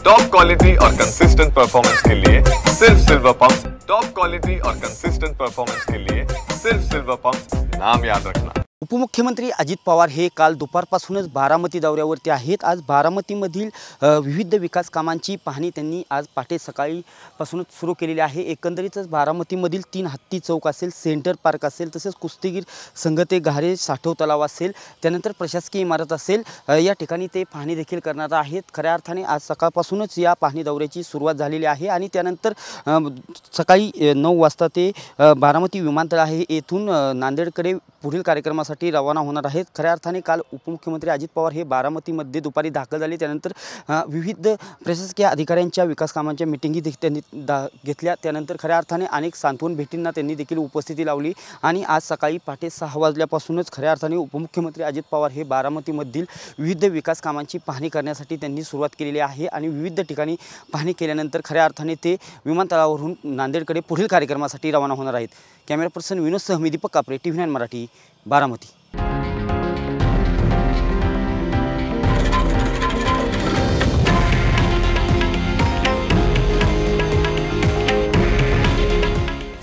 Top quality और consistent performance के लिए सिर्फ सिल्वर पंप्स। टॉप क्वालिटी और कंसिस्टेंट परफॉर्मेंस के लिए सिर्फ सिल्वर पंप्स, नाम याद रखना। उपमुख्यमंत्री अजित पवार हे काल दुपारपासूनच बारामती दौऱ्यावरती आहेत। आज बारामतीमधील विविध विकास कामांची पाहणी त्यांनी आज पहाटे सकाळीपासूनच सुरू केलेली आहे। एकंदरीतच बारामतीमधील 3 हत्ती चौक असेल, सेंटर पार्क असेल, तसेच कुस्तीगीर संघ ते घारे साठव तलाव असेल, त्यानंतर प्रशासकीय इमारत असेल, या ठिकाणी ते पाहणी देखील करणार आहेत। खऱ्या अर्थाने आज सकाळपासूनच या पाहणी दौऱ्याची सुरुवात झालेली आहे आणि त्यानंतर सकाळी 9 वाजता ते बारामती विमानतळ आहे येथून नांदेडकडे पुढील कार्यक्रमासाठी रवाना होणार आहेत। खऱ्या अर्थाने काल उपमुख्यमंत्री अजित पवार हे बारामतीमध्ये दुपारी दाखल झाले। त्यानंतर विविध प्रशासकीय अधिकाऱ्यांच्या विकास कामांच्या मीटिंगी त्यांनी घेतल्या। त्यानंतर खऱ्या अर्थाने अनेक सांत्वन भेटींना त्यांनी देखील उपस्थिती लावली आणि आज सकाळी पहाटे 6 वाजल्यापासूनच खऱ्या अर्थाने उपमुख्यमंत्री अजित पवार हे बारामतीमधील विविध विकास कामांची पाहणी करण्यासाठी त्यांनी सुरुवात केलेली आहे आणि विविध ठिकाणी पाहणी केल्यानंतर खऱ्या अर्थाने ते विमानतळावरून नांदेडकडे पुढील कार्यक्रमासाठी रवाना होणार आहेत। कॅमेरा पर्सन विनोद सह मी दीपक कापरे, TV9 मराठी, बारामती।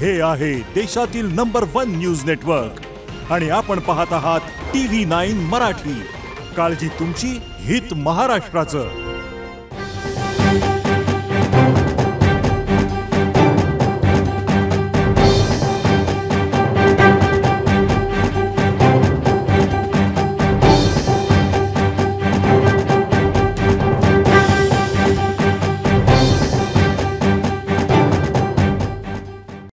हे आहे देशातील नंबर 1 न्यूज नेटवर्क आणि आपण पाहत आहात TV9 मराठी। काळजी तुमची, हित महाराष्ट्राचं।